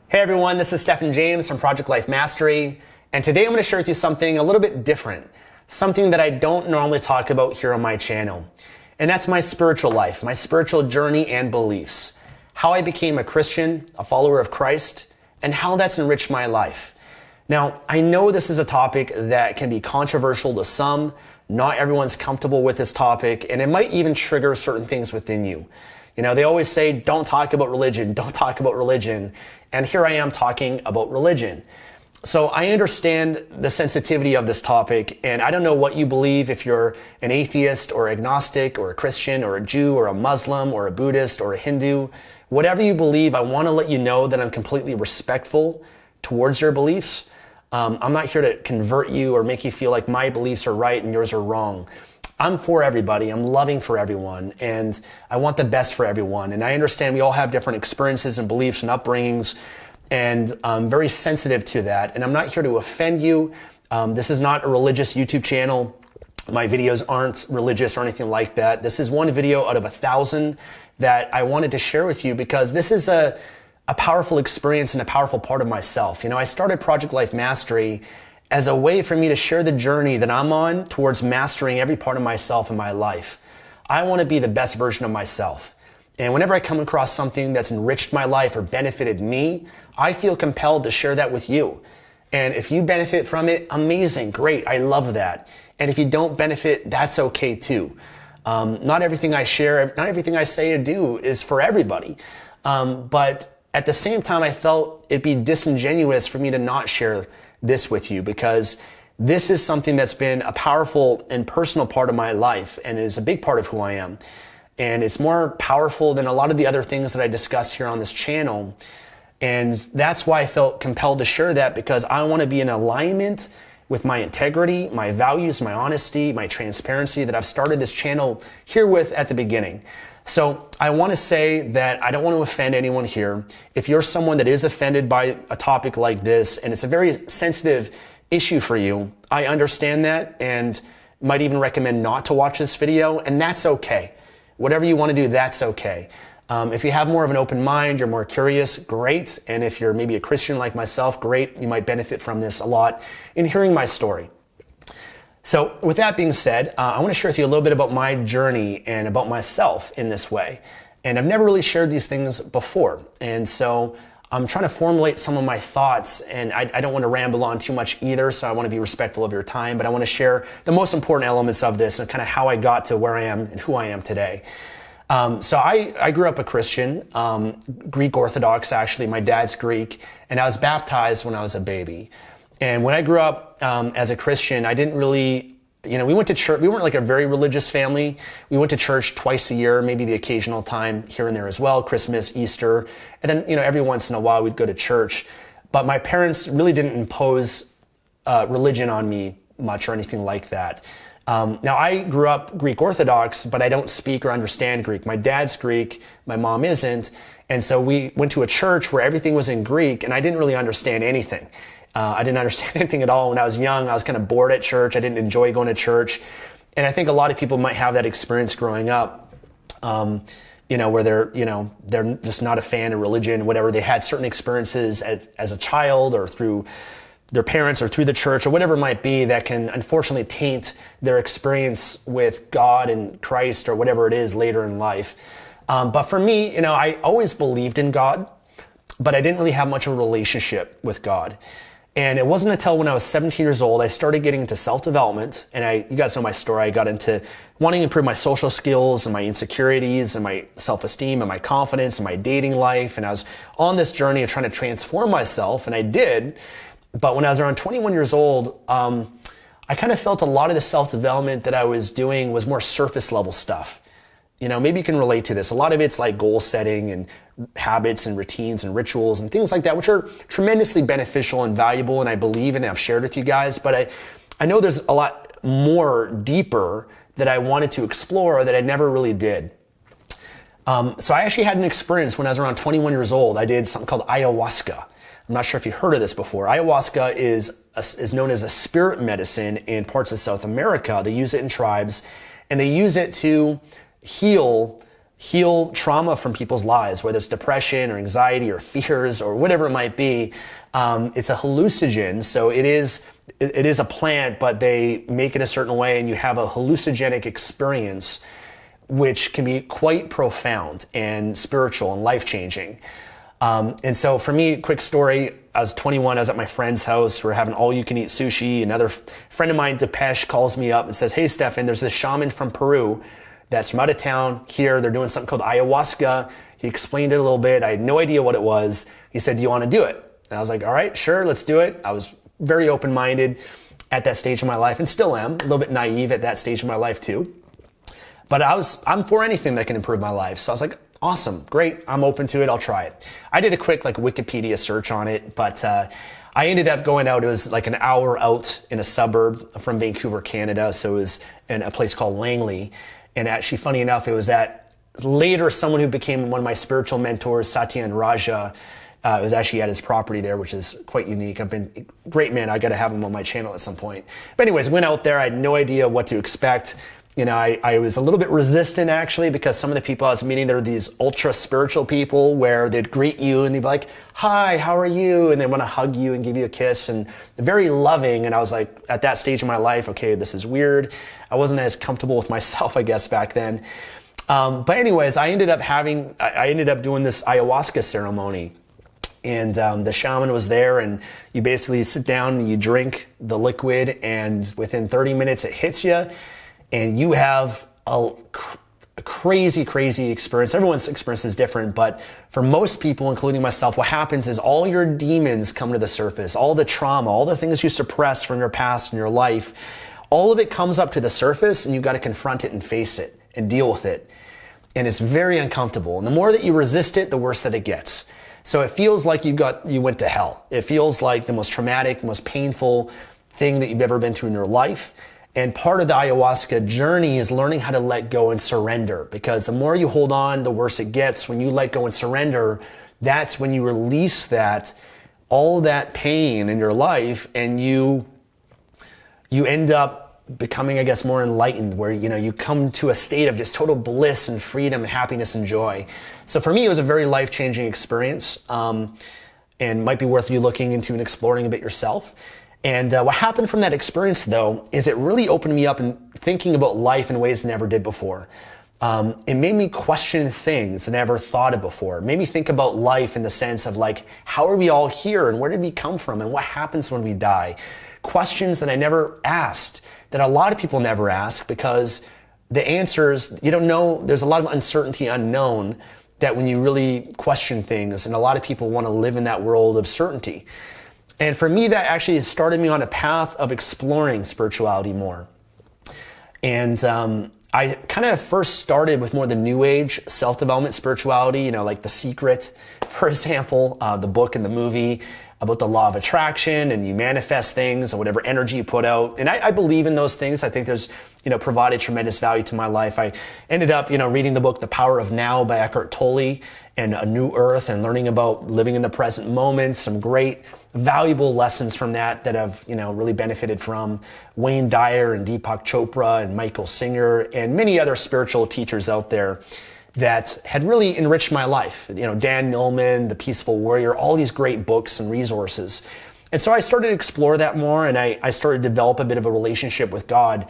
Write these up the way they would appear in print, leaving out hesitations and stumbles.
Hey everyone, this is Stefan James from Project Life Mastery, and today I'm going to share with you something a little bit different, something that I don't normally talk about here on my channel, and that's my spiritual life, my spiritual journey and beliefs, how I became a Christian, a follower of Christ, and how that's enriched my life. Now, I know this is a topic that can be controversial to some. Not everyone's comfortable with this topic, and it might even trigger certain things within you. You know, they always say, don't talk about religion, don't talk about religion. And here I am talking about religion. So I understand the sensitivity of this topic, and I don't know what you believe, if you're an atheist or agnostic or a Christian or a Jew or a Muslim or a Buddhist or a Hindu. Whatever you believe, I want to let you know that I'm completely respectful towards your beliefs. I'm not here to convert you or make you feel like my beliefs are right and yours are wrong. I'm for everybody. I'm loving for everyone, and I want the best for everyone. And I understand we all have different experiences and beliefs and upbringings, and I'm very sensitive to that. And I'm not here to offend you. This is not a religious YouTube channel. My videos aren't religious or anything like that. This is one video out of 1,000 that I wanted to share with you because this is a powerful experience and a powerful part of myself. You know, I started Project Life Mastery as a way for me to share the journey that I'm on towards mastering every part of myself in my life. I want to be the best version of myself. And whenever I come across something that's enriched my life or benefited me, I feel compelled to share that with you. And if you benefit from it, amazing, great, I love that. And if you don't benefit, that's okay too. Not everything I share, not everything I say or do is for everybody. But at the same time, I felt it'd be disingenuous for me to not share this with you, because this is something that's been a powerful and personal part of my life and is a big part of who I am. And it's more powerful than a lot of the other things that I discuss here on this channel. And that's why I felt compelled to share that, because I want to be in alignment with my integrity, my values, my honesty, my transparency that I've started this channel here with at the beginning. So I want to say that I don't want to offend anyone here. If you're someone that is offended by a topic like this, and it's a very sensitive issue for you, I understand that and might even recommend not to watch this video, and that's okay. Whatever you want to do, that's okay. If you have more of an open mind, you're more curious, great. And if you're maybe a Christian like myself, great. You might benefit from this a lot in hearing my story. So with that being said, I want to share with you a little bit about my journey and about myself in this way. And I've never really shared these things before. And so I'm trying to formulate some of my thoughts, and I don't want to ramble on too much either, so I want to be respectful of your time, but I want to share the most important elements of this and kind of how I got to where I am and who I am today. So I grew up a Christian, Greek Orthodox actually. My dad's Greek, and I was baptized when I was a baby. And when I grew up as a Christian, I didn't really, we went to church. We weren't like a very religious family. We went to church twice a year, maybe the occasional time here and there as well, Christmas, Easter. And then, every once in a while we'd go to church. But my parents really didn't impose religion on me much or anything like that. Now, I grew up Greek Orthodox, but I don't speak or understand Greek. My dad's Greek, my mom isn't. And so we went to a church where everything was in Greek, and I didn't really understand anything. I didn't understand anything at all when I was young. I was kind of bored at church. I didn't enjoy going to church. And I think a lot of people might have that experience growing up, where they're just not a fan of religion, whatever. They had certain experiences as a child or through their parents or through the church or whatever it might be that can unfortunately taint their experience with God and Christ or whatever it is later in life. But for me, I always believed in God, but I didn't really have much of a relationship with God. And it wasn't until when I was 17 years old, I started getting into self-development. And you guys know my story. I got into wanting to improve my social skills and my insecurities and my self-esteem and my confidence and my dating life. And I was on this journey of trying to transform myself, and I did. But when I was around 21 years old, I kind of felt a lot of the self-development that I was doing was more surface level stuff. Maybe you can relate to this. A lot of it's like goal setting and habits and routines and rituals and things like that, which are tremendously beneficial and valuable, and I believe in and I've shared with you guys. But I know there's a lot more deeper that I wanted to explore that I never really did. So I actually had an experience when I was around 21 years old. I did something called Ayahuasca. I'm not sure if you've heard of this before. Ayahuasca is known as a spirit medicine in parts of South America. They use it in tribes, and they use it to heal heal trauma from people's lives, whether it's depression or anxiety or fears or whatever it might be. It's a hallucinogen, so it is a plant, but they make it a certain way and you have a hallucinogenic experience, which can be quite profound and spiritual and life-changing. And so for me, quick story, I was 21, I was at my friend's house, we're having all-you-can-eat sushi. Another friend of mine, Depeche, calls me up and says, "Hey, Stefan, there's this shaman from Peru that's from out of town here. They're doing something called ayahuasca." He explained it a little bit. I had no idea what it was. He said, "Do you want to do it?" And I was like, "All right, sure, let's do it." I was very open-minded at that stage of my life and still am, a little bit naive at that stage of my life too. But I'm for anything that can improve my life. So I was like, awesome, great, I'm open to it, I'll try it. I did a quick Wikipedia search on it, but I ended up going out. It was like an hour out in a suburb from Vancouver, Canada. So it was in a place called Langley. And actually, funny enough, it was that later someone who became one of my spiritual mentors, Satyan Raja, it was actually at his property there, which is quite unique. Great man, I got to have him on my channel at some point. But anyways, went out there, I had no idea what to expect. I was a little bit resistant actually, because some of the people I was meeting, they're these ultra spiritual people where they'd greet you and they'd be like, "Hi, how are you?" And they want to hug you and give you a kiss, and very loving. And I was like, at that stage of my life, okay, this is weird. I wasn't as comfortable with myself, I guess, back then. But anyways, I ended up doing this ayahuasca ceremony. And the shaman was there, and you basically sit down and you drink the liquid, and within 30 minutes it hits you. And you have a crazy, crazy experience. Everyone's experience is different, but for most people, including myself, what happens is all your demons come to the surface, all the trauma, all the things you suppressed from your past and your life, all of it comes up to the surface, and you've got to confront it and face it and deal with it. And it's very uncomfortable. And the more that you resist it, the worse that it gets. So it feels like you went to hell. It feels like the most traumatic, most painful thing that you've ever been through in your life. And part of the ayahuasca journey is learning how to let go and surrender, because the more you hold on, the worse it gets. When you let go and surrender, that's when you release all that pain in your life, and you end up becoming, I guess, more enlightened, where, you come to a state of just total bliss and freedom and happiness and joy. So for me, it was a very life-changing experience, and might be worth you looking into and exploring a bit yourself. And what happened from that experience, though, is it really opened me up and thinking about life in ways I never did before. It made me question things I never thought of before. It made me think about life in the sense of how are we all here, and where did we come from, and what happens when we die? Questions that I never asked, that a lot of people never ask, because the answers, you don't know, there's a lot of uncertainty unknown, that when you really question things, and a lot of people want to live in that world of certainty. And for me, that actually started me on a path of exploring spirituality more. And I kind of first started with more the new age self-development spirituality, like The Secret, for example, the book and the movie about the law of attraction, and you manifest things and whatever energy you put out. And I believe in those things. I think there's, provided tremendous value to my life. I ended up, reading the book, The Power of Now by Eckhart Tolle, and A New Earth, and learning about living in the present moment. Some great, valuable lessons from that I've, really benefited from. Wayne Dyer and Deepak Chopra and Michael Singer and many other spiritual teachers out there that had really enriched my life. Dan Millman, The Peaceful Warrior, all these great books and resources. And so I started to explore that more, and I started to develop a bit of a relationship with God.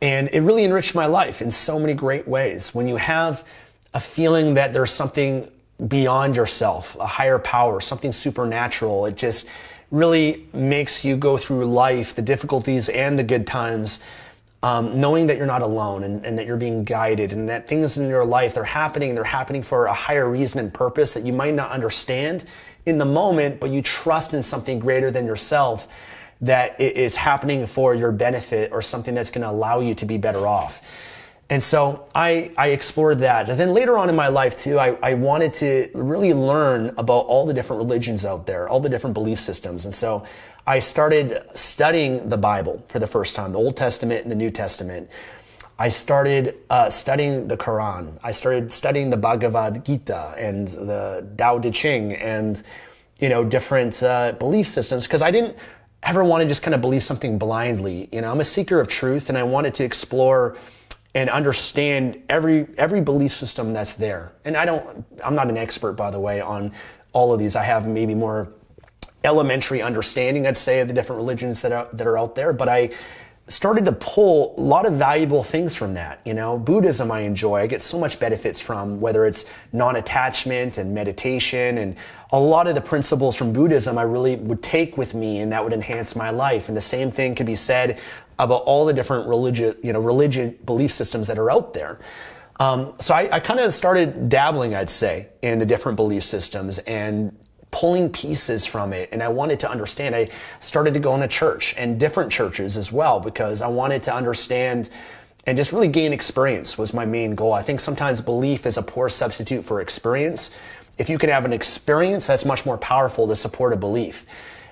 And it really enriched my life in so many great ways. When you have a feeling that there's something beyond yourself, a higher power, something supernatural, it just really makes you go through life, the difficulties and the good times, knowing that you're not alone, and that you're being guided, and that things in your life, they're happening for a higher reason and purpose that you might not understand in the moment, but you trust in something greater than yourself, that it's happening for your benefit, or something that's going to allow you to be better off. And so I explored that. And then later on in my life too, I wanted to really learn about all the different religions out there, all the different belief systems. And so I started studying the Bible for the first time, the Old Testament and the New Testament. I started studying the Quran. I started studying the Bhagavad Gita and the Tao Te Ching, and different belief systems, because I didn't ever want to just kind of believe something blindly. I'm a seeker of truth, and I wanted to explore and understand every belief system that's there. And I'm not an expert, by the way, on all of these. I have maybe more elementary understanding, I'd say, of the different religions that are out there, but I started to pull a lot of valuable things from that. Buddhism I enjoy. I get so much benefits from, whether it's non-attachment and meditation, and a lot of the principles from Buddhism I really would take with me, and that would enhance my life. And the same thing could be said about all the different religious belief systems that are out there. So I kind of started dabbling, I'd say, in the different belief systems and pulling pieces from it. And I wanted to understand. I started to go into church, and different churches as well, because I wanted to understand and just really gain experience was my main goal. I think sometimes belief is a poor substitute for experience. If you can have an experience, that's much more powerful to support a belief.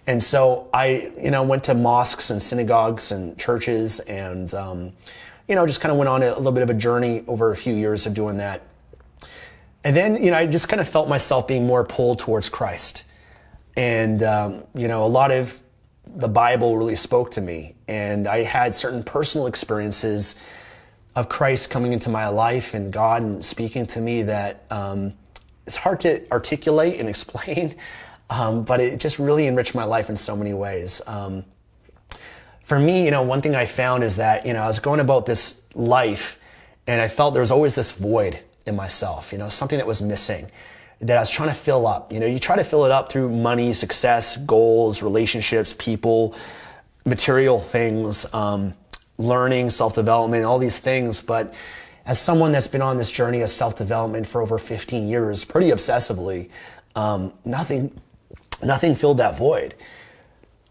And so I, went to mosques and synagogues and churches, and, just kind of went on a little bit of a journey over a few years of doing that. And then, I just kind of felt myself being more pulled towards Christ. And, a lot of the Bible really spoke to me. And I had certain personal experiences of Christ coming into my life and God and speaking to me that it's hard to articulate and explain, but it just really enriched my life in so many ways. For me, one thing I found is that, I was going about this life and I felt there was always this void in myself, something that was missing that I was trying to fill up. You try to fill it up through money, success, goals, relationships, people, material things, learning, self-development, all these things. But as someone that's been on this journey of self-development for over 15 years, pretty obsessively, nothing filled that void.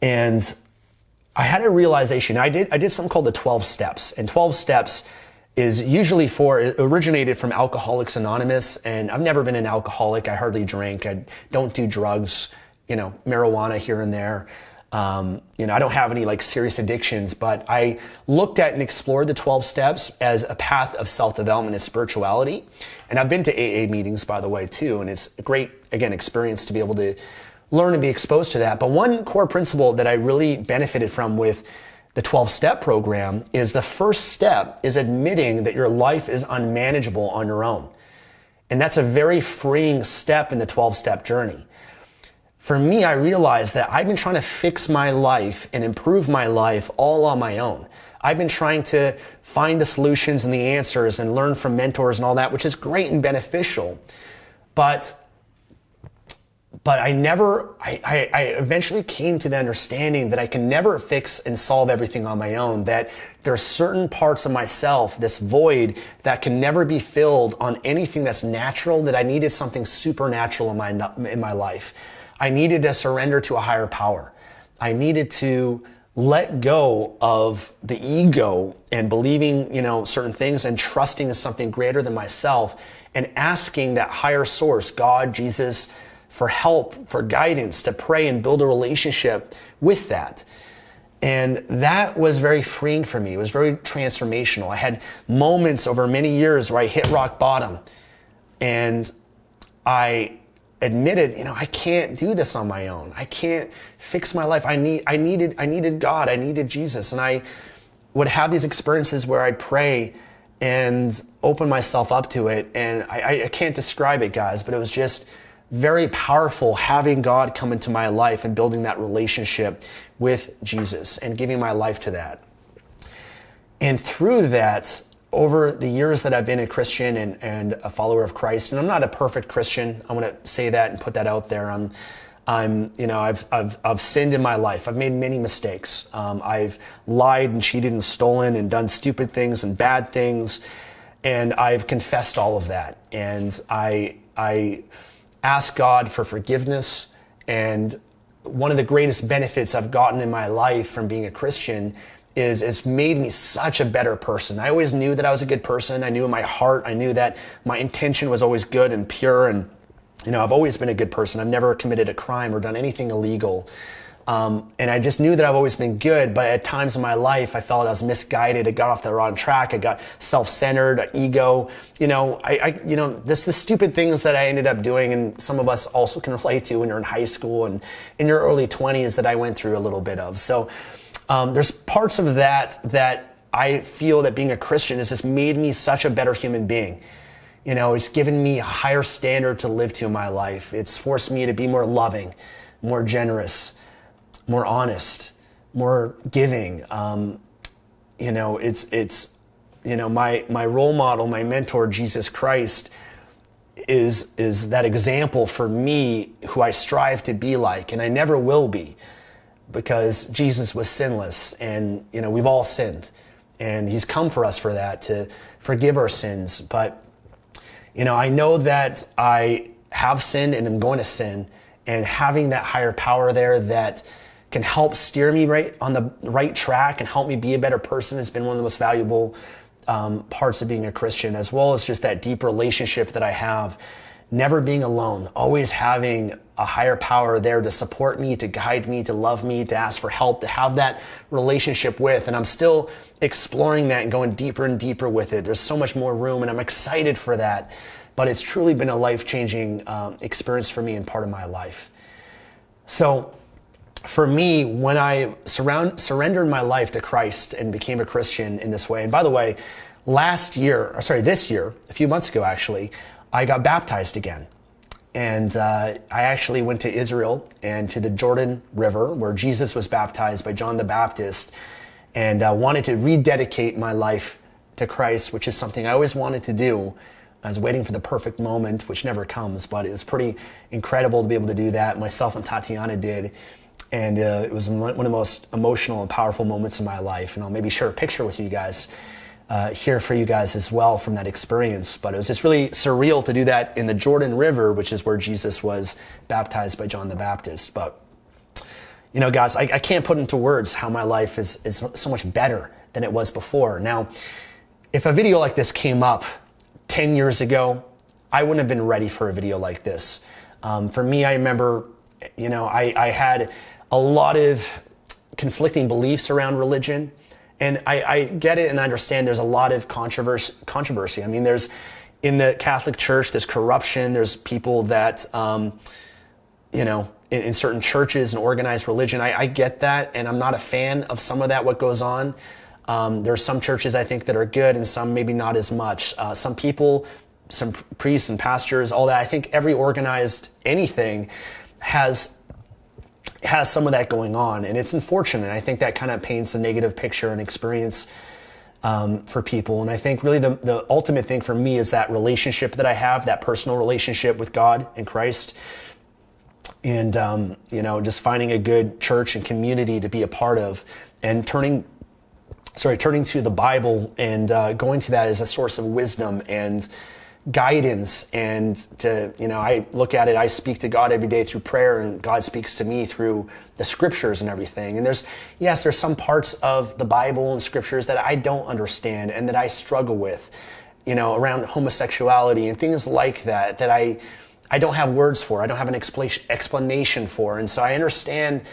And I had a realization. I did something called the 12 steps. And 12 steps is usually it originated from Alcoholics Anonymous. And I've never been an alcoholic. I hardly drink. I don't do drugs, marijuana here and there. I don't have any serious addictions, but I looked at and explored the 12 steps as a path of self-development and spirituality. And I've been to AA meetings, by the way, too. And it's a great, again, experience to be able to learn and be exposed to that. But one core principle that I really benefited from with the 12-step program is the first step is admitting that your life is unmanageable on your own. And that's a very freeing step in the 12-step journey. For me, I realized that I've been trying to fix my life and improve my life all on my own. I've been trying to find the solutions and the answers and learn from mentors and all that, which is great and beneficial. But I eventually came to the understanding that I can never fix and solve everything on my own, that there are certain parts of myself, this void, that can never be filled on anything that's natural, that I needed something supernatural in my life. I needed to surrender to a higher power. I needed to let go of the ego and believing, certain things and trusting in something greater than myself and asking that higher source, God, Jesus, for help, for guidance, to pray and build a relationship with that. And that was very freeing for me. It was very transformational. I had moments over many years where I hit rock bottom and I admitted, I can't do this on my own. I can't fix my life. I needed God. I needed Jesus. And I would have these experiences where I'd pray and open myself up to it. And I can't describe it, guys, but it was just very powerful having God come into my life and building that relationship with Jesus and giving my life to that. And through that, over the years that I've been a Christian and a follower of Christ, and I'm not a perfect Christian, I want to say that and put that out there. I've sinned in my life. I've made many mistakes. I've lied and cheated and stolen and done stupid things and bad things, and I've confessed all of that. And I ask God for forgiveness. And one of the greatest benefits I've gotten in my life from being a Christian is it's made me such a better person. I always knew that I was a good person. I knew in my heart, I knew that my intention was always good and pure. And, I've always been a good person. I've never committed a crime or done anything illegal. And I just knew that I've always been good. But at times in my life, I felt I was misguided. I got off the wrong track. I got self-centered, ego. The stupid things that I ended up doing, and some of us also can relate to when you're in high school and in your early 20s that I went through a little bit of. So there's parts of that I feel that being a Christian has just made me such a better human being. It's given me a higher standard to live to in my life. It's forced me to be more loving, more generous, more honest, more giving. My role model, my mentor, Jesus Christ, is that example for me who I strive to be like, and I never will be, because Jesus was sinless, and we've all sinned, and he's come for us for that, to forgive our sins. But I know that I have sinned and I'm going to sin, and having that higher power there that can help steer me right on the right track and help me be a better person has been one of the most valuable parts of being a Christian, as well as just that deep relationship that I have, never being alone, always having a higher power there to support me, to guide me, to love me, to ask for help, to have that relationship with. And I'm still exploring that and going deeper and deeper with it. There's so much more room, and I'm excited for that. But it's truly been a life-changing experience for me and part of my life. So for me, when I surrendered my life to Christ and became a Christian in this way, and by the way, this year, a few months ago actually, I got baptized again. And I actually went to Israel and to the Jordan River where Jesus was baptized by John the Baptist, and wanted to rededicate my life to Christ, which is something I always wanted to do. I was waiting for the perfect moment, which never comes, but it was pretty incredible to be able to do that. Myself and Tatiana did. And it was one of the most emotional and powerful moments in my life. And I'll maybe share a picture with you guys here for you guys as well from that experience. But it was just really surreal to do that in the Jordan River, which is where Jesus was baptized by John the Baptist. But, guys, I can't put into words how my life is so much better than it was before. Now, if a video like this came up 10 years ago, I wouldn't have been ready for a video like this. For me, I remember, I had a lot of conflicting beliefs around religion, and I get it and understand there's a lot of controversy. I mean, there's, in the Catholic Church, there's corruption, there's people that, in certain churches and organized religion, I get that, and I'm not a fan of some of that, what goes on. There are some churches I think that are good and some maybe not as much. Some people, some priests and pastors, all that. I think every organized anything has some of that going on, and it's unfortunate. I think that kind of paints a negative picture and experience for people. And I think really the ultimate thing for me is that relationship that I have, that personal relationship with God and Christ, and just finding a good church and community to be a part of, and turning to the Bible and going to that as a source of wisdom and guidance. And I look at it, I speak to God every day through prayer, and God speaks to me through the scriptures and everything. And there's some parts of the Bible and scriptures that I don't understand and that I struggle with, around homosexuality and things like that, that I don't have words for, I don't have an explanation for. And so I understand,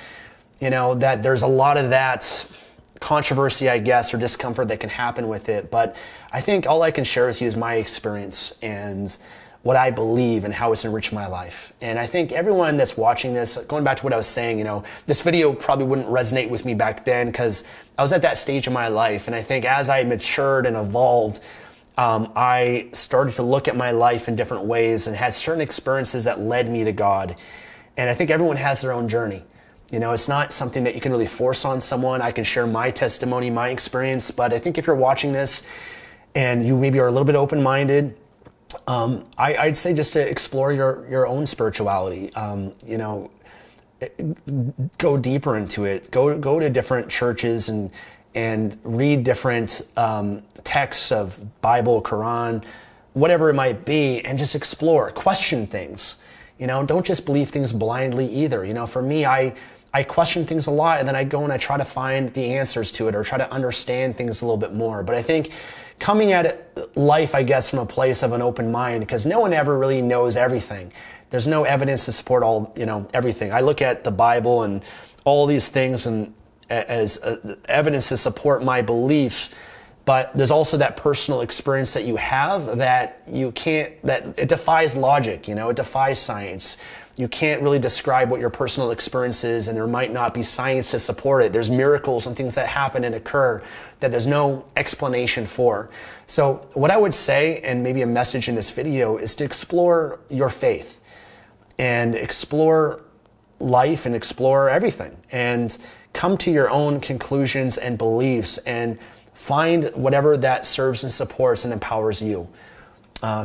that there's a lot of that controversy, I guess, or discomfort that can happen with it. But I think all I can share with you is my experience and what I believe and how it's enriched my life. And I think everyone that's watching this, going back to what I was saying, this video probably wouldn't resonate with me back then because I was at that stage of my life. And I think as I matured and evolved, I started to look at my life in different ways and had certain experiences that led me to God. And I think everyone has their own journey. It's not something that you can really force on someone. I can share my testimony, my experience, but I think if you're watching this and you maybe are a little bit open-minded, I'd say just to explore your own spirituality. Go deeper into it. Go to different churches and read different texts of Bible, Quran, whatever it might be, and just explore, question things. Don't just believe things blindly either. For me, I question things a lot, and then I go and I try to find the answers to it or try to understand things a little bit more. But I think coming at life, I guess, from a place of an open mind, because no one ever really knows everything. There's no evidence to support everything. I look at the Bible and all these things and as evidence to support my beliefs, but there's also that personal experience that you have that it defies logic, it defies science. you can't really describe what your personal experience is, and there might not be science to support it. There's miracles and things that happen and occur that there's no explanation for. So what I would say, and maybe a message in this video, is to explore your faith and explore life and explore everything and come to your own conclusions and beliefs and find whatever that serves and supports and empowers you.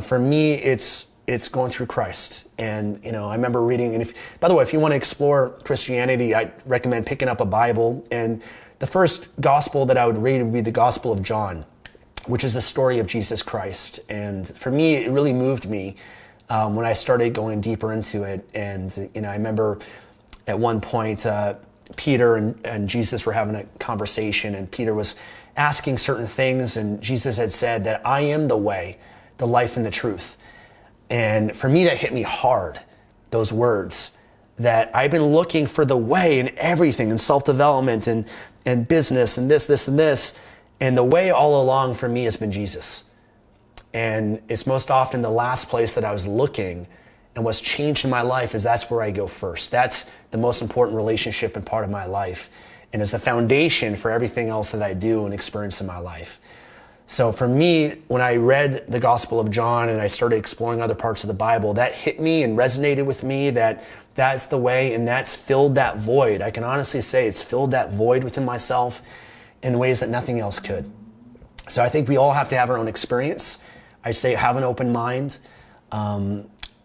For me, it's going through Christ. And, I remember reading, and by the way, if you want to explore Christianity, I recommend picking up a Bible. And the first gospel that I would read would be the Gospel of John, which is the story of Jesus Christ. And for me, it really moved me when I started going deeper into it. And, I remember at one point, Peter and Jesus were having a conversation, and Peter was asking certain things, and Jesus had said that I am the way, the life, and the truth. And for me, that hit me hard, those words, that I've been looking for the way in everything, in self-development and business and this and this. And the way all along for me has been Jesus. And it's most often the last place that I was looking, and what's changed in my life is that's where I go first. That's the most important relationship and part of my life, and is the foundation for everything else that I do and experience in my life. So for me, when I read the Gospel of John and I started exploring other parts of the Bible, that hit me and resonated with me, that that's the way, and that's filled that void. I can honestly say it's filled that void within myself in ways that nothing else could. So I think we all have to have our own experience. I say have an open mind,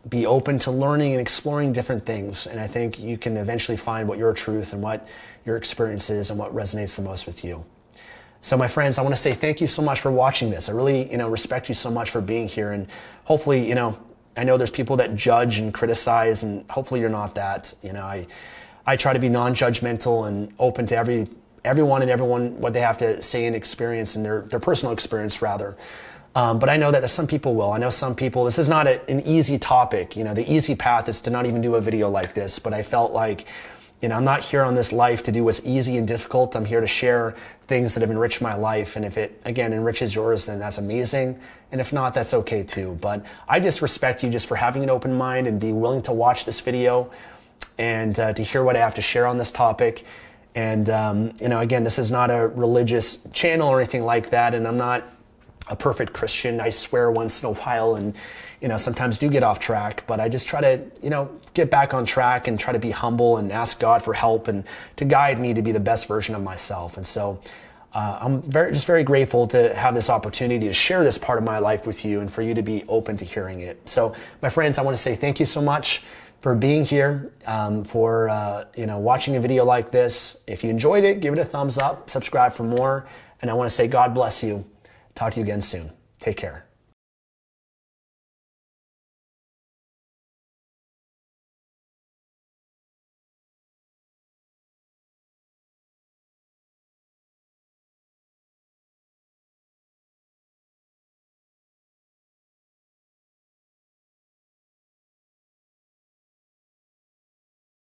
be open to learning and exploring different things. And I think you can eventually find what your truth and what your experience is and what resonates the most with you. So my friends, I want to say thank you so much for watching this. I really, respect you so much for being here. And hopefully, I know there's people that judge and criticize, and hopefully you're not that. I try to be non-judgmental and open to everyone, what they have to say and experience, and their personal experience rather. But I know that some people will. I know some people, this is not an easy topic. The easy path is to not even do a video like this, but I felt like, I'm not here on this life to do what's easy and difficult. I'm here to share things that have enriched my life. And if it, again, enriches yours, then that's amazing. And if not, that's okay too. But I just respect you just for having an open mind and be willing to watch this video and to hear what I have to share on this topic. And, again, this is not a religious channel or anything like that. And I'm not a perfect Christian. I swear once in a while and, sometimes do get off track, but I just try to, get back on track and try to be humble and ask God for help and to guide me to be the best version of myself. And so I'm very grateful to have this opportunity to share this part of my life with you and for you to be open to hearing it. So my friends, I want to say thank you so much for being here, for watching a video like this. If you enjoyed it, give it a thumbs up, subscribe for more. And I want to say God bless you. Talk to you again soon. Take care.